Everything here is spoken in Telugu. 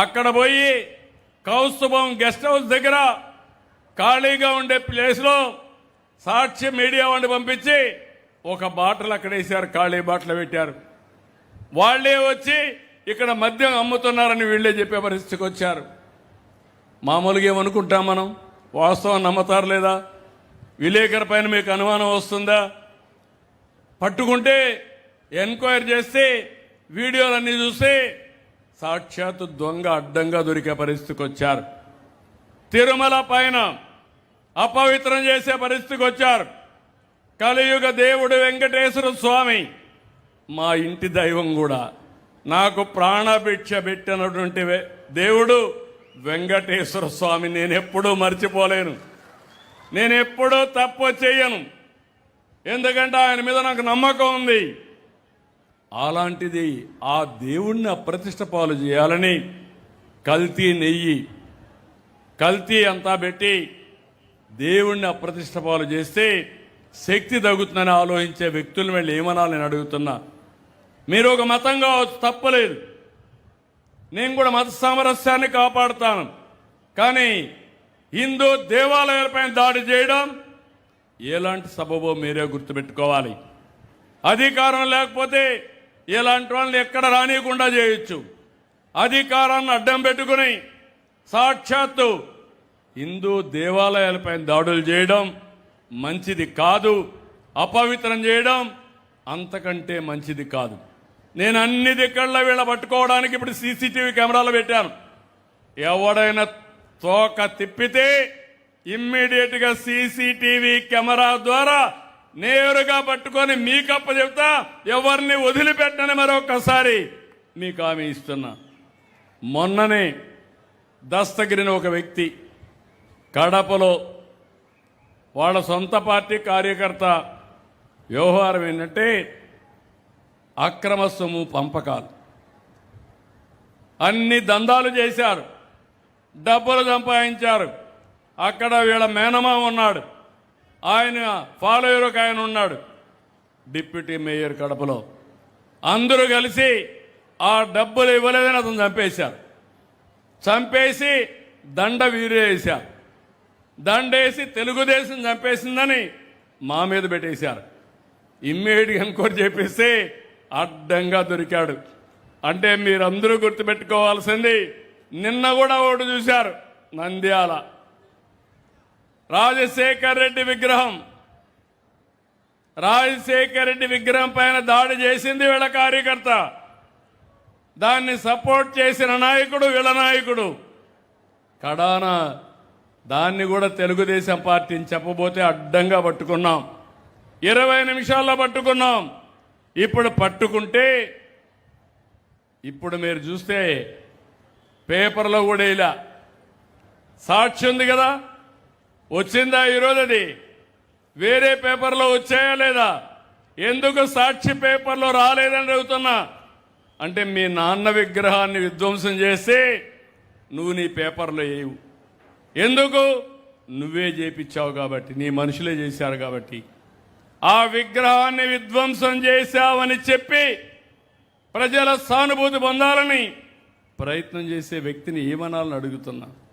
అక్కడ పోయి కౌస్తుభం గెస్ట్ హౌస్ దగ్గర ఖాళీగా ఉండే ప్లేస్లో సాక్షి మీడియా వాడిని పంపించి ఒక బాటలు అక్కడ వేశారు, ఖాళీ బాటలు పెట్టారు. వాళ్లే వచ్చి ఇక్కడ మద్యం అమ్ముతున్నారని వీళ్లే చెప్పే పరిస్థితికి వచ్చారు. మామూలుగా ఏమనుకుంటాం మనం, వాస్తవం నమ్మతారు లేదా? విలేకరు పైన మీకు అనుమానం వస్తుందా? పట్టుకుంటే ఎంక్వైరీ చేస్తే వీడియోలన్నీ చూస్తే సాక్షాత్తు దొంగ అడ్డంగా దొరికే పరిస్థితికి వచ్చారు. తిరుమల పైన అపవిత్రం చేసే పరిస్థితికి వచ్చారు. కలియుగ దేవుడు వెంకటేశ్వర స్వామి మా ఇంటి దైవం కూడా, నాకు ప్రాణభిక్ష పెట్టినటువంటి దేవుడు వెంకటేశ్వర స్వామి నేనెప్పుడూ మర్చిపోలేను. నేనెప్పుడూ తప్పు చేయను, ఎందుకంటే ఆయన మీద నాకు నమ్మకం ఉంది. అలాంటిది ఆ దేవుణ్ణి అప్రతిష్ట పాలు చేయాలని కల్తీ నెయ్యి కల్తీ అంతా పెట్టి దేవుణ్ణి అప్రతిష్ట పాలు చేస్తే శక్తి తగ్గుతుందని ఆలోచించే వ్యక్తులను వెళ్ళి ఏమనాలి నేను అడుగుతున్నా. మీరు ఒక మతం కావచ్చు, తప్పలేదు, నేను కూడా మత సామరస్యాన్ని కాపాడుతాను. కానీ హిందూ దేవాలయాలపైన దాడి చేయడం ఎలాంటి సబబో మీరే గుర్తుపెట్టుకోవాలి. అధికారం లేకపోతే ఇలాంటి వాళ్ళని ఎక్కడ రానియకుండా చేయొచ్చు. అధికారాన్ని అడ్డం పెట్టుకుని సాక్షాత్తు హిందూ దేవాలయాలపైన దాడులు చేయడం మంచిది కాదు, అపవిత్రం చేయడం అంతకంటే మంచిది కాదు. నేను అన్ని దిక్కళ్ళ వీళ్ళ పట్టుకోవడానికి ఇప్పుడు సీసీటీవీ కెమెరాలు పెట్టాను. ఎవడైనా తోక తిప్పితే ఇమ్మీడియట్గా సీసీటీవీ కెమెరా ద్వారా నేరుగా పట్టుకొని మీకప్ప చెప్తా, ఎవరిని వదిలిపెట్టని మరొకసారి మీకు హామీ ఇస్తున్నా. మొన్ననే దస్తగిరిని ఒక వ్యక్తి కడపలో వాళ్ళ సొంత పార్టీ కార్యకర్త వ్యవహారం ఏంటంటే అక్రమ సొమ్ము పంపకాలు, అన్ని దందాలు చేశారు, డబ్బులు సంపాదించారు. అక్కడ వీళ్ళ మేనమామ ఉన్నాడు, ఆయన ఫాలోయర్ ఒక ఆయన ఉన్నాడు, డిప్యూటీ మేయర్ కడపలో. అందరూ కలిసి ఆ డబ్బులు ఇవ్వలేదని అతను చంపేశారు. చంపేసి దండ వీరేశారు. దండేసి తెలుగుదేశం చంపేసిందని మా మీద పెట్టేశారు. ఇమ్మీడియట్గా ఎంక్వైరీ చేపిస్తే అడ్డంగా దొరికాడు. అంటే మీరందరూ గుర్తుపెట్టుకోవాల్సింది, నిన్న కూడా ఒకటి చూశారు, నంద్యాల రాజశేఖర్ రెడ్డి విగ్రహం పైన దాడి చేసింది వీళ్ళ కార్యకర్త. దాన్ని సపోర్ట్ చేసిన నాయకుడు వీళ్ళ నాయకుడు. కడాన దాన్ని కూడా తెలుగుదేశం పార్టీని చెప్పబోతే అడ్డంగా పట్టుకున్నాం. 20 నిమిషాల్లో పట్టుకున్నాం. ఇప్పుడు పట్టుకుంటే ఇప్పుడు మీరు చూస్తే పేపర్లో కూడా ఇలా సాక్షి ఉంది కదా, వచ్చిందా ఈరోజు? అది వేరే పేపర్లో వచ్చాయా లేదా? ఎందుకు సాక్షి పేపర్లో రాలేదని అడుగుతున్నా. అంటే మీ నాన్న విగ్రహాన్ని విధ్వంసం చేస్తే నువ్వు నీ పేపర్లో వేయవు. ఎందుకు? నువ్వే చేపించావు కాబట్టి, నీ మనుషులే చేశారు కాబట్టి. ఆ విగ్రహాన్ని విధ్వంసం చేశావని చెప్పి ప్రజల సానుభూతి పొందాలని ప్రయత్నం చేసే వ్యక్తిని ఏమనాలని అడుగుతున్నా.